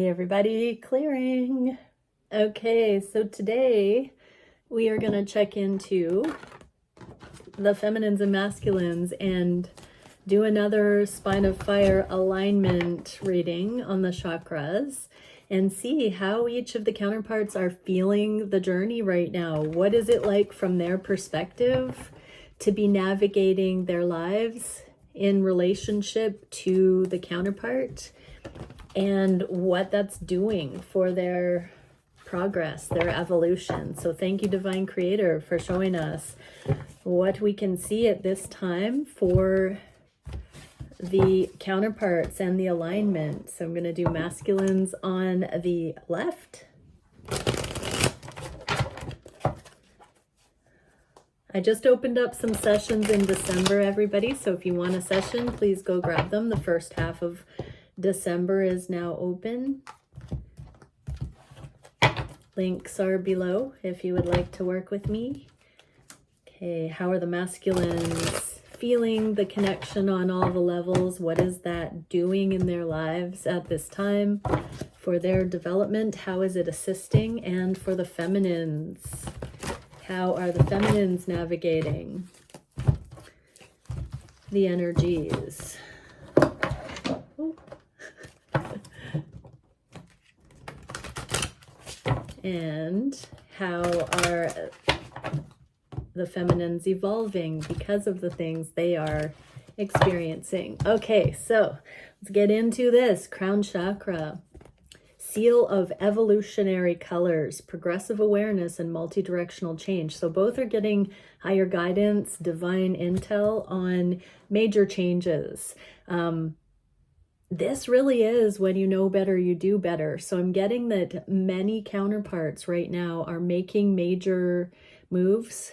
Hey everybody, clearing. Okay, so today we are going to check into the feminines and masculines and do another spine of fire alignment reading on the chakras and see how each of the counterparts are feeling the journey right now. What is it like from their perspective to be navigating their lives in relationship to the counterpart, and what that's doing for their progress, their evolution. So thank you, Divine Creator, for showing us what we can see at this time for the counterparts and the alignment. So I'm going to do masculines on the left. I just opened up some sessions in December, everybody. So if you want a session, please go grab them. The first half of December is now open. Links are below if you would like to work with me. Okay, how are the masculines feeling the connection on all the levels? What is that doing in their lives at this time for their development? How is it assisting? And for the feminines, how are the feminines navigating the energies? And how are the feminines evolving because of the things they are experiencing? Okay, so let's get into this. Crown chakra, seal of evolutionary colors, progressive awareness, and multi-directional change. So both are getting higher guidance, divine intel on major changes. This really is when you know better, you do better. So I'm getting that many counterparts right now are making major moves.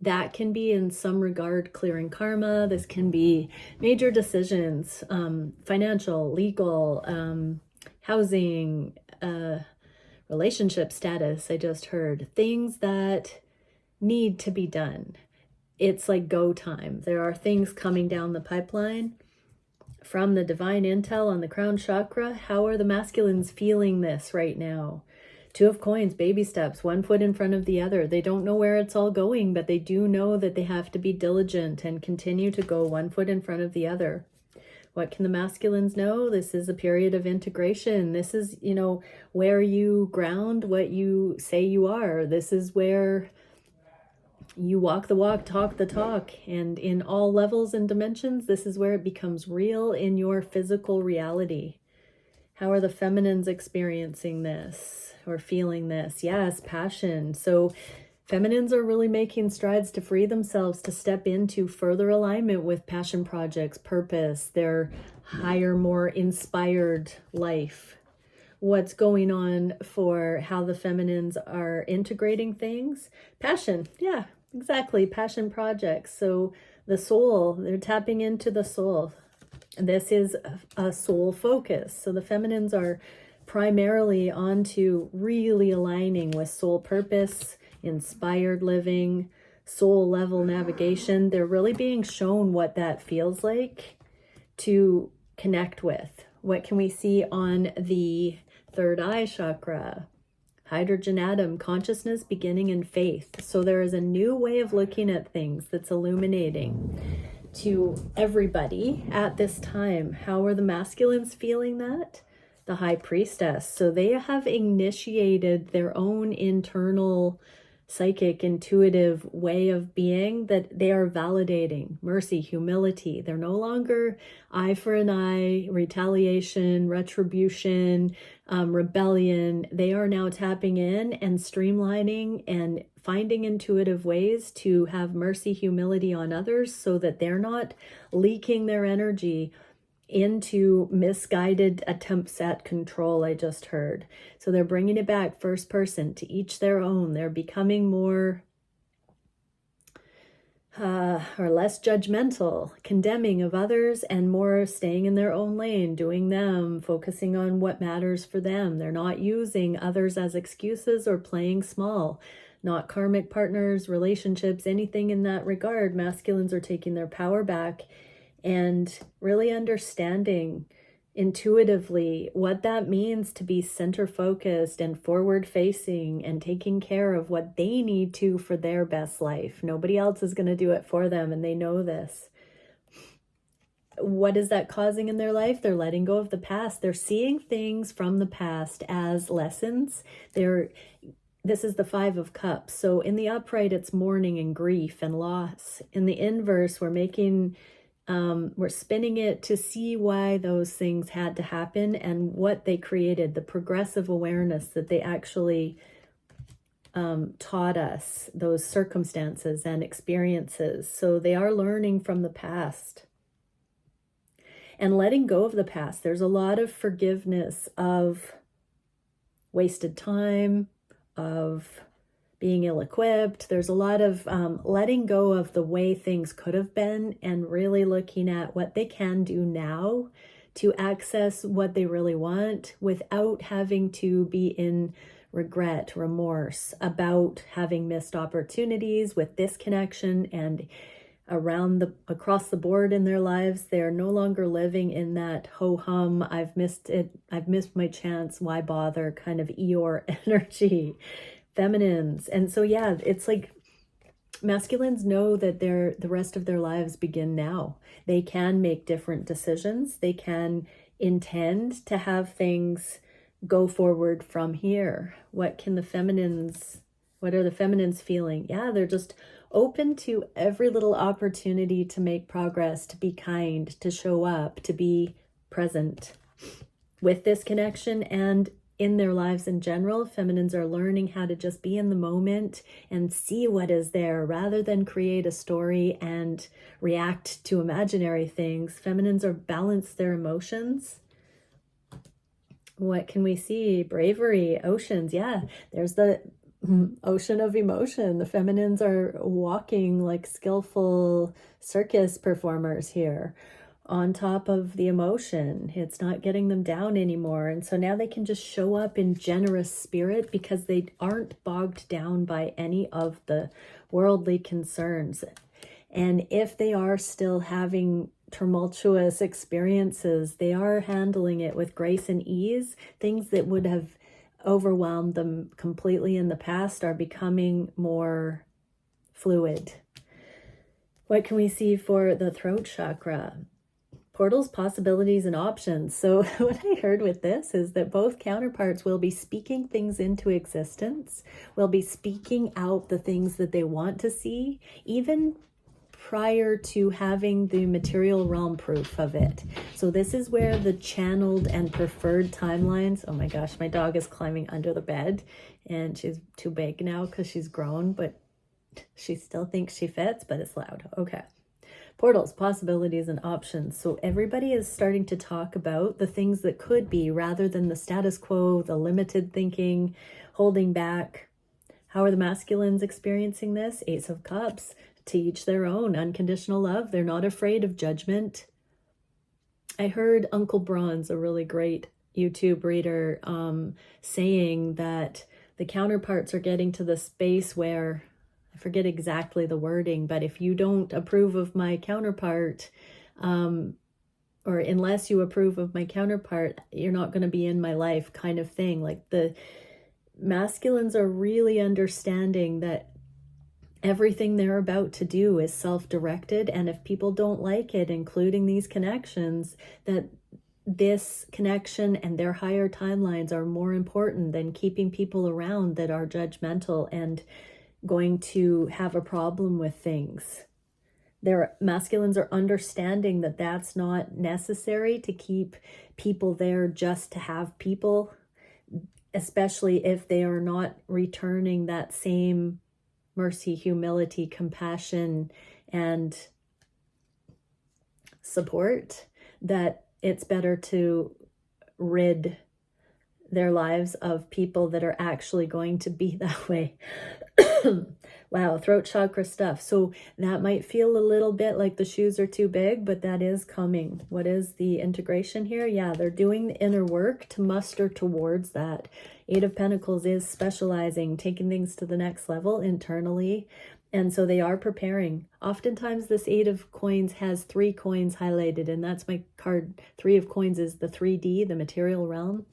That can be in some regard clearing karma. This can be major decisions, financial, legal, housing, relationship status. I just heard things that need to be done. It's like go time. There are things coming down the pipeline from the divine intel on the crown chakra. How are the masculines feeling this right now? Two of coins, baby steps, one foot in front of the other. They don't know where it's all going, but they do know that they have to be diligent and continue to go one foot in front of the other. What can the masculines know? This is a period of integration. This is, where you ground what you say you are. This is where you walk the walk, talk the talk, and in all levels and dimensions, this is where it becomes real in your physical reality. How are the feminines experiencing this or feeling this? Yes, passion. So feminines are really making strides to free themselves to step into further alignment with passion projects, purpose, their higher, more inspired life. What's going on for how the feminines are integrating things? Passion, yeah, exactly, passion projects. So the soul, they're tapping into the soul. This is a soul focus. So the feminines are primarily onto really aligning with soul purpose, inspired living, soul level navigation. They're really being shown what that feels like to connect with. What can we see on the third eye chakra? Hydrogen atom, consciousness, beginning, and faith. So there is a new way of looking at things that's illuminating to everybody at this time. How are the masculines feeling that? The high priestess. So they have initiated their own internal psychic, intuitive way of being that they are validating. Mercy, humility. They're no longer eye for an eye, retaliation, retribution, rebellion. They are now tapping in and streamlining and finding intuitive ways to have mercy, humility on others so that they're not leaking their energy into misguided attempts at control. I just heard. So they're bringing it back first person, to each their own. They're becoming more or less judgmental, condemning of others, and more staying in their own lane, doing them, focusing on what matters for them. They're not using others as excuses or playing small. Not karmic partners, relationships, anything in that regard. Masculines are taking their power back and really understanding intuitively what that means to be center focused and forward facing and taking care of what they need to for their best life. Nobody else is going to do it for them, and they know this. What is that causing in their life? They're letting go of the past. They're seeing things from the past as lessons. This is the 5 of Cups. So in the upright, it's mourning and grief and loss. In the inverse, we're spinning it to see why those things had to happen and what they created, the progressive awareness that they actually taught us, those circumstances and experiences. So they are learning from the past and letting go of the past. There's a lot of forgiveness of wasted time, of being ill-equipped. There's a lot of letting go of the way things could have been and really looking at what they can do now to access what they really want without having to be in regret, remorse about having missed opportunities with this connection and across the board in their lives. They're no longer living in that ho-hum, I've missed my chance, why bother kind of Eeyore energy. Feminines. And so, yeah, it's like masculines know that the rest of their lives begin now. They can make different decisions. They can intend to have things go forward from here. What are the feminines feeling? Yeah, they're just open to every little opportunity to make progress, to be kind, to show up, to be present with this connection. And in their lives in general, feminines are learning how to just be in the moment and see what is there rather than create a story and react to imaginary things. Feminines are balance their emotions. What can we see? Bravery, oceans. Yeah, there's the ocean of emotion. The feminines are walking like skillful circus performers here on top of the emotion. It's not getting them down anymore. And so now they can just show up in generous spirit because they aren't bogged down by any of the worldly concerns. And if they are still having tumultuous experiences, they are handling it with grace and ease. Things that would have overwhelmed them completely in the past are becoming more fluid. What can we see for the throat chakra? Portals, possibilities, and options. So what I heard with this is that both counterparts will be speaking things into existence, will be speaking out the things that they want to see, even prior to having the material realm proof of it. So this is where the channeled and preferred timelines, oh my gosh, my dog is climbing under the bed and she's too big now because she's grown, but she still thinks she fits, but it's loud. Okay. Portals, possibilities, and options. So everybody is starting to talk about the things that could be rather than the status quo, the limited thinking, holding back. How are the masculines experiencing this? Ace of Cups. To each their own. Unconditional love. They're not afraid of judgment. I heard Uncle Bronze, a really great YouTube reader, saying that the counterparts are getting to the space where, I forget exactly the wording, but if you don't approve of my counterpart, or unless you approve of my counterpart, you're not going to be in my life, kind of thing. Like the masculines are really understanding that everything they're about to do is self-directed, and if people don't like it, including these connections, that this connection and their higher timelines are more important than keeping people around that are judgmental and going to have a problem with things. Their masculines are understanding that that's not necessary to keep people there just to have people, especially if they are not returning that same mercy, humility, compassion, and support, that it's better to rid their lives of people that are actually going to be that way. Wow, throat chakra stuff. So that might feel a little bit like the shoes are too big, but that is coming. What is the integration here? Yeah, they're doing the inner work to muster towards that. Eight of Pentacles is specializing, taking things to the next level internally. And so they are preparing. Oftentimes this 8 of coins has 3 coins highlighted, and that's my card. 3 of coins is the 3D, the material realm.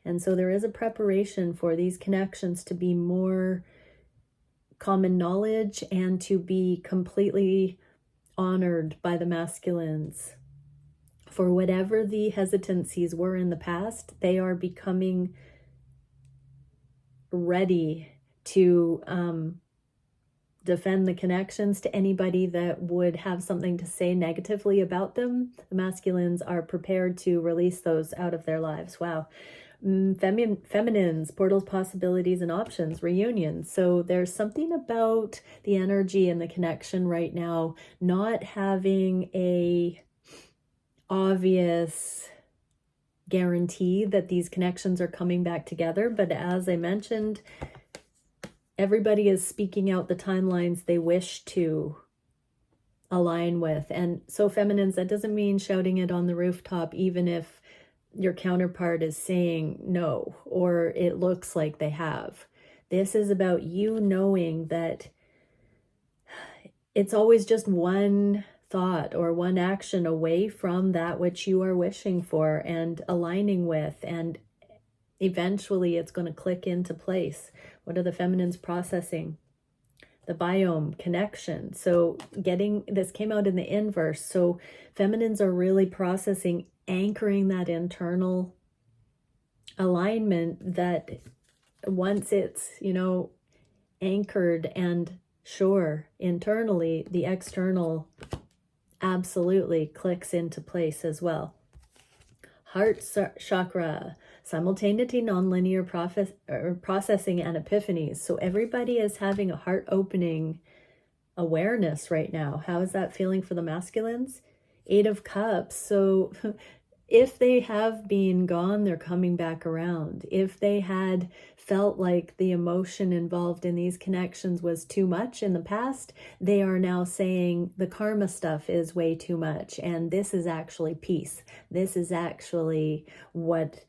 And so there is a preparation for these connections to be more common knowledge and to be completely honored by the masculines. For whatever the hesitancies were in the past, they are becoming ready to defend the connections to anybody that would have something to say negatively about them. The masculines are prepared to release those out of their lives. Wow. Feminines, portals, possibilities, and options, reunions. So there's something about the energy and the connection right now, not having a obvious guarantee that these connections are coming back together. But as I mentioned, everybody is speaking out the timelines they wish to align with. And so feminines, that doesn't mean shouting it on the rooftop, even if your counterpart is saying no, or it looks like they have. This is about you knowing that it's always just one thought or one action away from that which you are wishing for and aligning with, and eventually it's going to click into place. What are the feminines processing? The biome connection. So getting this came out in the inverse. So feminines are really processing, anchoring that internal alignment, that once it's, anchored and sure internally, the external absolutely clicks into place as well. Heart chakra, simultaneity, nonlinear processing, and epiphanies. So everybody is having a heart opening awareness right now. How is that feeling for the masculines? 8 of Cups. So if they have been gone, they're coming back around. If they had felt like the emotion involved in these connections was too much in the past, they are now saying the karma stuff is way too much. And this is actually peace. This is actually what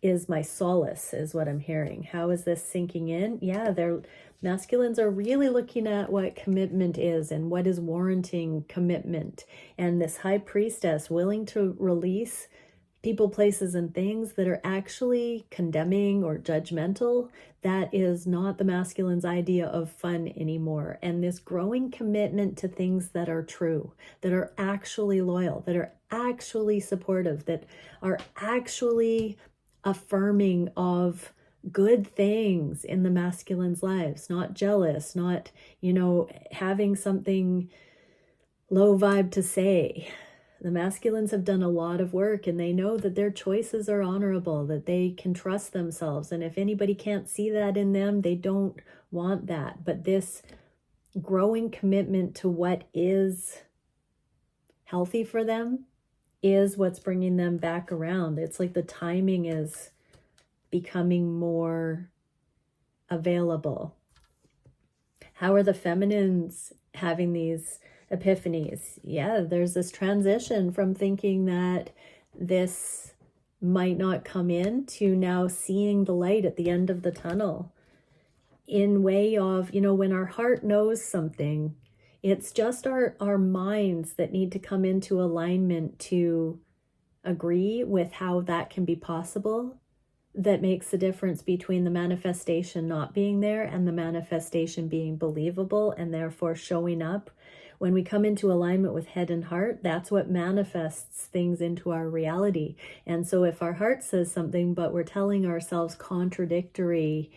is my solace, is what I'm hearing. How is this sinking in? Yeah, their masculines are really looking at what commitment is and what is warranting commitment. And this high priestess willing to release people, places, and things that are actually condemning or judgmental, that is not the masculine's idea of fun anymore. And this growing commitment to things that are true, that are actually loyal, that are actually supportive, that are actually affirming of good things in the masculine's lives, not jealous, not, having something low vibe to say. The masculines have done a lot of work, and they know that their choices are honorable, that they can trust themselves. And if anybody can't see that in them, they don't want that. But this growing commitment to what is healthy for them is what's bringing them back around. It's like the timing is becoming more available. How are the feminines having these epiphanies? Yeah, there's this transition from thinking that this might not come in to now seeing the light at the end of the tunnel, in way of, when our heart knows something, it's just our minds that need to come into alignment to agree with how that can be possible. That makes the difference between the manifestation not being there and the manifestation being believable and therefore showing up. When we come into alignment with head and heart, that's what manifests things into our reality. And so if our heart says something, but we're telling ourselves contradictory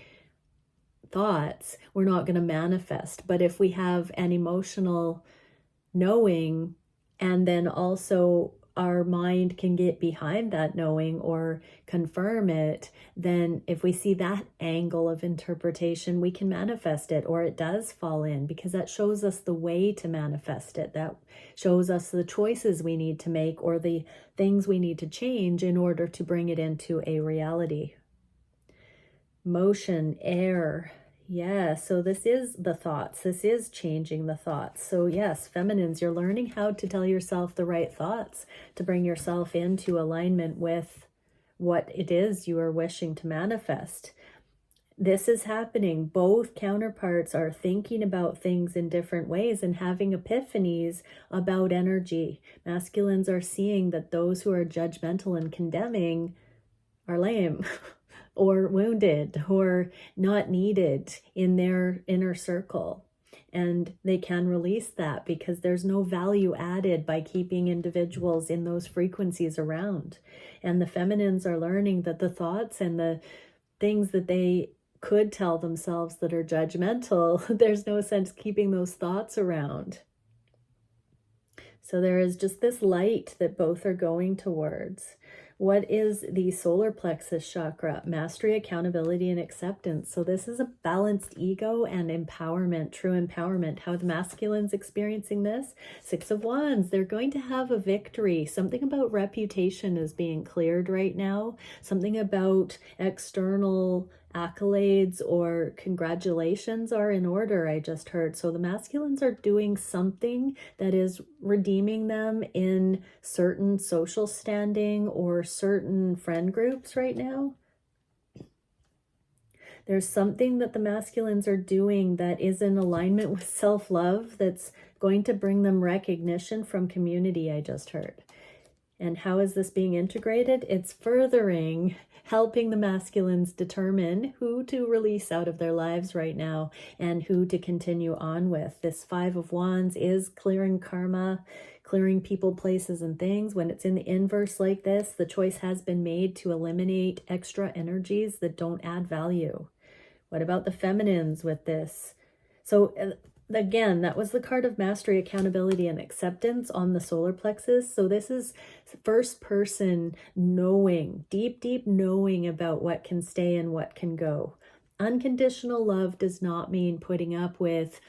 thoughts, we're not going to manifest. But if we have an emotional knowing, and then also our mind can get behind that knowing or confirm it, then if we see that angle of interpretation, we can manifest it, or it does fall in, because that shows us the way to manifest it. That shows us the choices we need to make, or the things we need to change in order to bring it into a reality. Motion, air. Yeah, so this is the thoughts. This is changing the thoughts. So yes, feminines, you're learning how to tell yourself the right thoughts to bring yourself into alignment with what it is you are wishing to manifest. This is happening. Both counterparts are thinking about things in different ways and having epiphanies about energy. Masculines are seeing that those who are judgmental and condemning are lame or wounded or not needed in their inner circle. And they can release that because there's no value added by keeping individuals in those frequencies around. And the feminines are learning that the thoughts and the things that they could tell themselves that are judgmental, there's no sense keeping those thoughts around. So there is just this light that both are going towards. What is the solar plexus chakra? Mastery, accountability, and acceptance. So this is a balanced ego and empowerment, true empowerment. How the masculine's experiencing this? 6 of Wands. They're going to have a victory. Something about reputation is being cleared right now. Something about external accolades or congratulations are in order, I just heard. So the masculines are doing something that is redeeming them in certain social standing or certain friend groups right now. There's something that the masculines are doing that is in alignment with self-love that's going to bring them recognition from community, I just heard. And how is this being integrated? It's furthering, helping the masculines determine who to release out of their lives right now and who to continue on with. This 5 of Wands is clearing karma, clearing people, places, and things. When it's in the inverse like this, the choice has been made to eliminate extra energies that don't add value. What about the feminines with this? So again, that was the card of mastery, accountability, and acceptance on the solar plexus. So this is first person knowing, deep knowing about what can stay and what can go. Unconditional love does not mean putting up with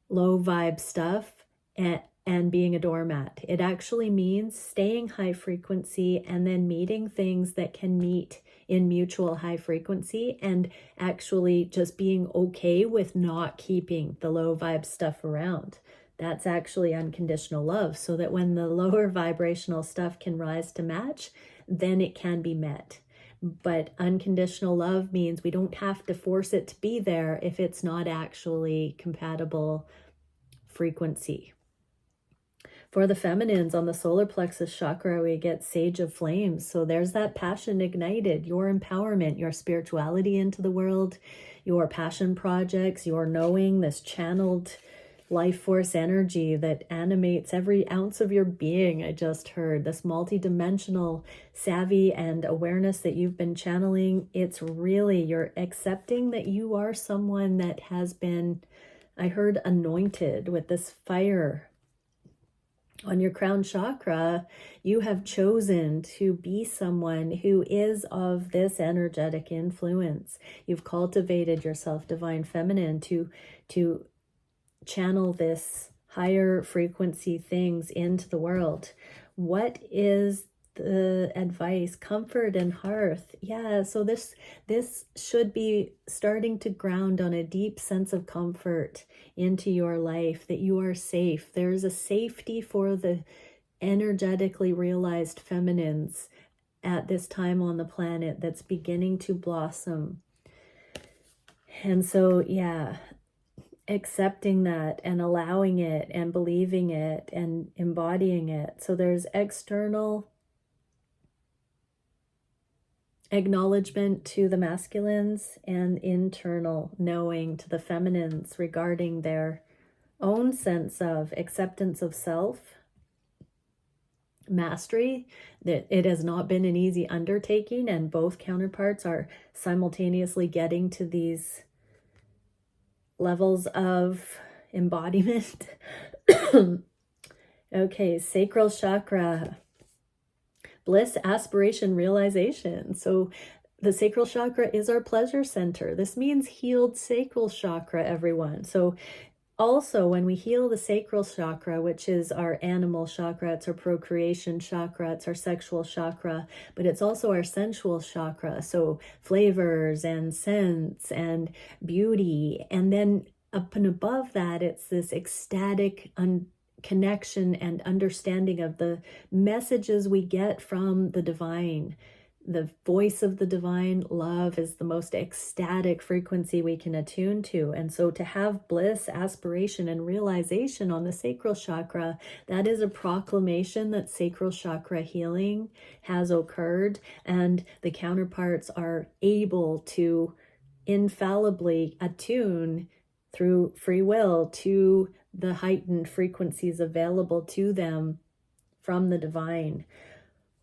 low vibe stuff and being a doormat. It actually means staying high frequency and then meeting things that can meet in mutual high frequency, and actually just being okay with not keeping the low vibe stuff around. That's actually unconditional love, so that when the lower vibrational stuff can rise to match, then it can be met. But unconditional love means we don't have to force it to be there if it's not actually compatible frequency. For the feminines on the solar plexus chakra, we get Sage of Flames. So there's that passion ignited, your empowerment, your spirituality into the world, your passion projects, your knowing, this channeled life force energy that animates every ounce of your being. I just heard this multi-dimensional savvy and awareness that you've been channeling. It's really, you're accepting that you are someone that has been, I heard, anointed with this fire. On your crown chakra, you have chosen to be someone who is of this energetic influence. You've cultivated yourself, divine feminine, to channel this higher frequency things into the world. What is the advice? Comfort and hearth. Yeah, so this should be starting to ground on a deep sense of comfort into your life, that you are safe. There's a safety for the energetically realized feminines at this time on the planet that's beginning to blossom. And so, yeah, accepting that and allowing it and believing it and embodying it. So there's external acknowledgement to the masculines and internal knowing to the feminines regarding their own sense of acceptance of self, mastery. That it has not been an easy undertaking, and both counterparts are simultaneously getting to these levels of embodiment. Okay, sacral chakra. Bliss, aspiration, realization. So the sacral chakra is our pleasure center. This means healed sacral chakra, everyone. So also, when we heal the sacral chakra, which is our animal chakra, it's our procreation chakra, it's our sexual chakra, but it's also our sensual chakra. So flavors and scents and beauty. And then up and above that, it's this ecstatic connection and understanding of the messages we get from the divine, the voice of the divine. Love is the most ecstatic frequency we can attune to. And so to have bliss, aspiration, and realization on the sacral chakra, that is a proclamation that sacral chakra healing has occurred, and the counterparts are able to infallibly attune through free will to the heightened frequencies available to them from the divine.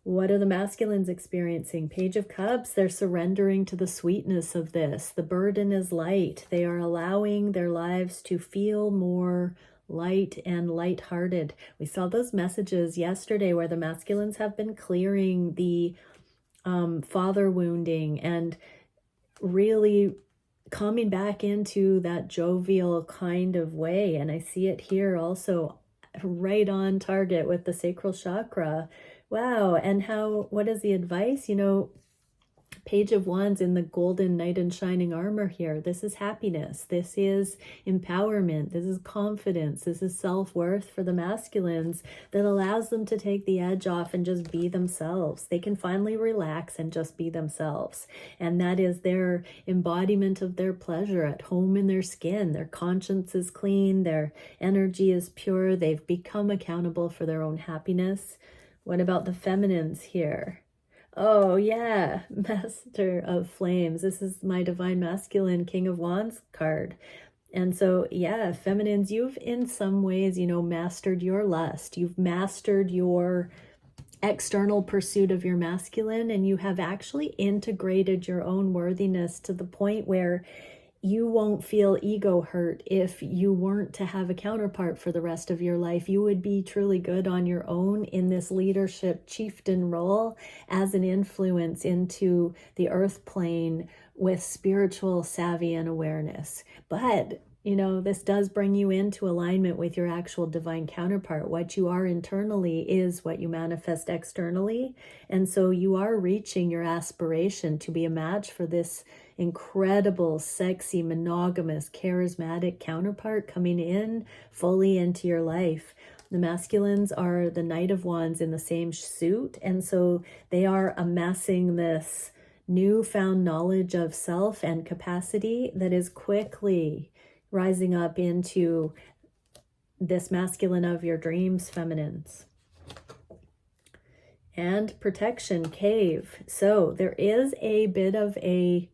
What are the masculines experiencing? Page of Cups, they're surrendering to the sweetness of this. The burden is light. They are allowing their lives to feel more light and lighthearted. We saw those messages yesterday where the masculines have been clearing the father wounding and really coming back into that jovial kind of way. And I see it here also right on target with the sacral chakra. Wow. And what is the advice? Page of Wands in the golden knight in shining armor here. This is happiness. This is empowerment. This is confidence. This is self-worth for the masculines that allows them to take the edge off and just be themselves. They can finally relax and just be themselves. And that is their embodiment of their pleasure at home in their skin. Their conscience is clean. Their energy is pure. They've become accountable for their own happiness. What about the feminines here? Oh yeah, Master of Flames. This is my Divine Masculine King of Wands card. And so, yeah, feminines, you've in some ways, mastered your lust. You've mastered your external pursuit of your masculine, and you have actually integrated your own worthiness to the point where you won't feel ego hurt if you weren't to have a counterpart for the rest of your life. You would be truly good on your own in this leadership chieftain role as an influence into the earth plane with spiritual savvy and awareness. But this does bring you into alignment with your actual divine counterpart. What you are internally is what you manifest externally. And so you are reaching your aspiration to be a match for this incredible, sexy, monogamous, charismatic counterpart coming in fully into your life. The masculines are the Knight of Wands in the same suit. And so they are amassing this newfound knowledge of self and capacity that is quickly rising up into this masculine of your dreams, feminines. And protection, cave. So there is a bit of a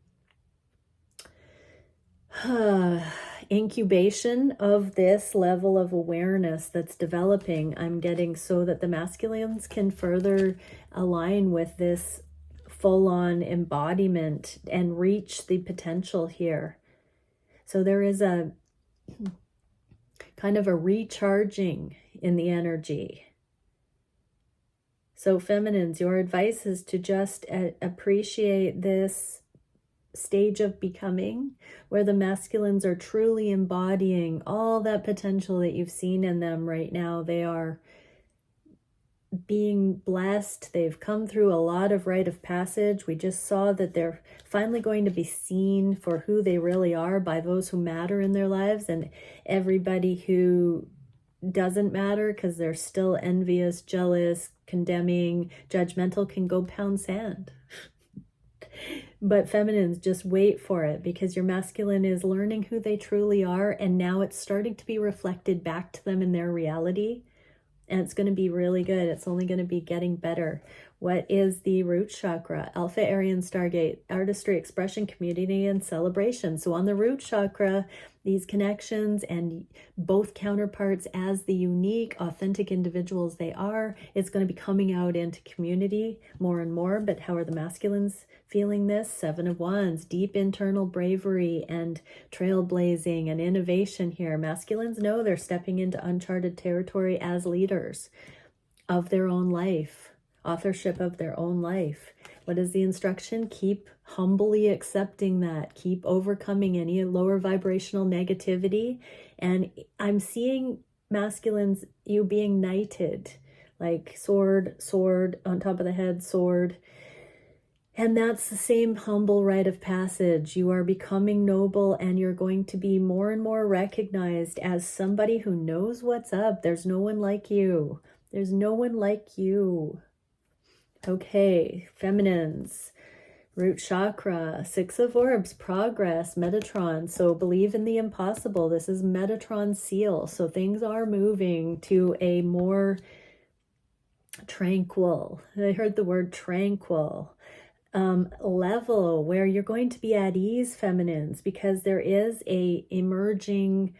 incubation of this level of awareness that's developing. I'm getting so that the masculines can further align with this full-on embodiment and reach the potential here. So there is a kind of a recharging in the energy. So feminines, your advice is to just appreciate this stage of becoming where the masculines are truly embodying all that potential that you've seen in them right now. They are being blessed. They've come through a lot of rite of passage. We just saw that they're finally going to be seen for who they really are by those who matter in their lives, and everybody who doesn't matter because they're still envious, jealous, condemning, judgmental can go pound sand. But feminines, just wait for it, because your masculine is learning who they truly are, and now it's starting to be reflected back to them in their reality. And it's going to be really good. It's only going to be getting better. What is the root chakra? Alpha Aryan Stargate, artistry, expression, community, and celebration. So on the root chakra, these connections and both counterparts as the unique, authentic individuals they are, it's going to be coming out into community more and more. But how are the masculines feeling this? Seven of Wands, deep internal bravery and trailblazing and innovation here. Masculines know they're stepping into uncharted territory as leaders of their own life, authorship of their own life. What is the instruction? Keep humbly accepting that. Keep overcoming any lower vibrational negativity. And I'm seeing masculines, you being knighted, like sword, on top of the head, sword. And that's the same humble rite of passage. You are becoming noble, and you're going to be more and more recognized as somebody who knows what's up. There's no one like you. There's no one like you. Okay, feminines, root chakra, 6 of orbs, progress, Metatron. So believe in the impossible. This is Metatron's seal. So things are moving to a more tranquil, I heard the word tranquil, level where you're going to be at ease, feminines, because there is a emerging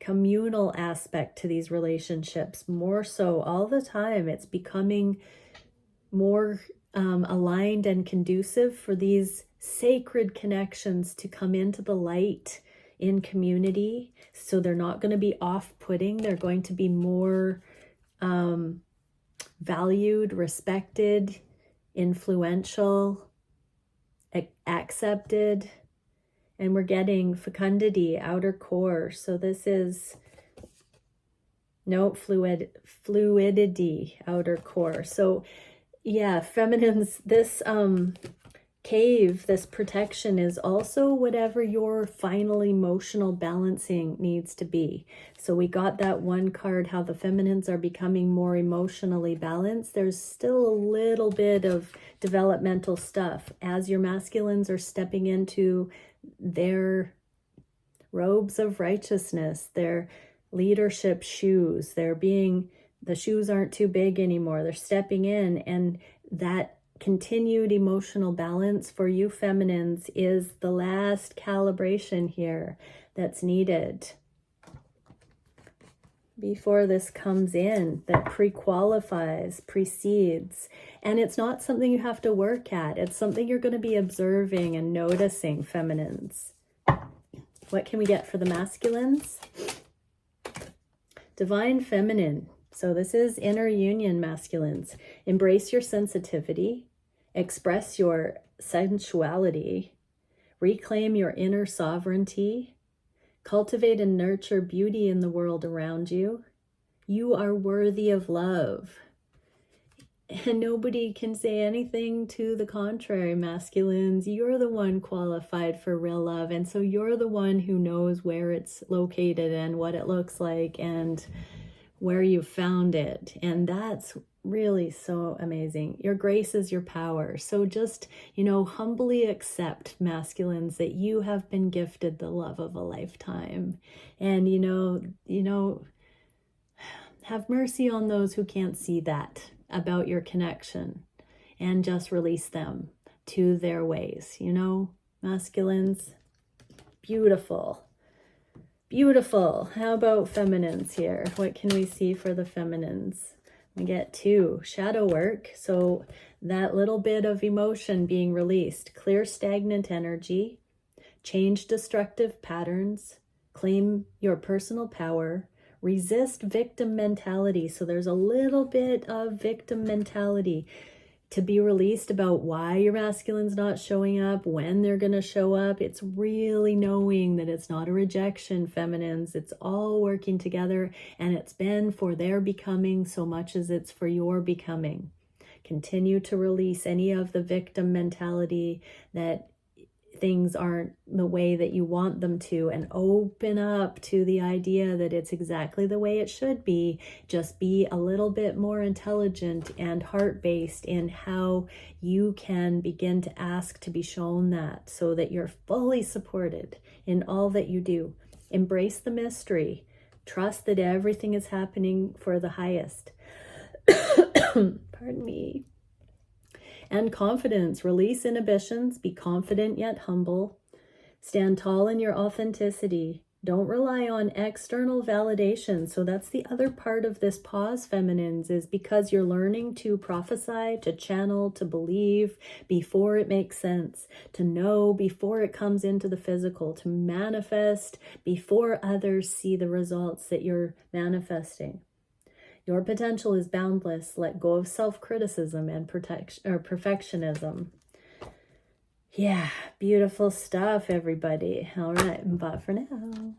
communal aspect to these relationships, more so all the time. It's becoming more aligned and conducive for these sacred connections to come into the light in community. So they're not going to be off-putting. They're going to be more valued, respected, influential, accepted. And we're getting fecundity, outer core. So this is fluidity, outer core. So yeah, feminines, this cave, this protection is also whatever your final emotional balancing needs to be. So we got that one card, how the feminines are becoming more emotionally balanced. There's still a little bit of developmental stuff as your masculines are stepping into their robes of righteousness, their leadership shoes. The shoes aren't too big anymore. They're stepping in, and that continued emotional balance for you feminines is the last calibration here that's needed before this comes in, that pre-qualifies, precedes. And it's not something you have to work at. It's something you're going to be observing and noticing, feminines. What can we get for the masculines? Divine feminine. So this is inner union, masculines. Embrace your sensitivity. Express your sensuality. Reclaim your inner sovereignty. Cultivate and nurture beauty in the world around you. You are worthy of love. And nobody can say anything to the contrary, masculines. You're the one qualified for real love. And so you're the one who knows where it's located and what it looks like and where you found it. And that's really so amazing. Your grace is your power. So just, humbly accept, masculines, that you have been gifted the love of a lifetime. And, have mercy on those who can't see that about your connection, and just release them to their ways, masculines. Beautiful. Beautiful. How about feminines here? What can we see for the feminines? We get 2, shadow work. So that little bit of emotion being released, clear stagnant energy, change destructive patterns, claim your personal power, resist victim mentality. So there's a little bit of victim mentality to be released about why your masculine's not showing up, when they're going to show up. It's really knowing that it's not a rejection, feminines. It's all working together, and it's been for their becoming so much as it's for your becoming. Continue to release any of the victim mentality, that things aren't the way that you want them to, and open up to the idea that it's exactly the way it should be. Just be a little bit more intelligent and heart-based in how you can begin to ask to be shown that, so that you're fully supported in all that you do. Embrace the mystery. Trust that everything is happening for the highest. Pardon me. And confidence. Release inhibitions. Be confident yet humble. Stand tall in your authenticity. Don't rely on external validation. So that's the other part of this pause, feminines, is because you're learning to prophesy, to channel, to believe before it makes sense, to know before it comes into the physical, to manifest before others see the results that you're manifesting. Your potential is boundless. Let go of self-criticism and perfectionism. Yeah, beautiful stuff, everybody. All right, bye for now.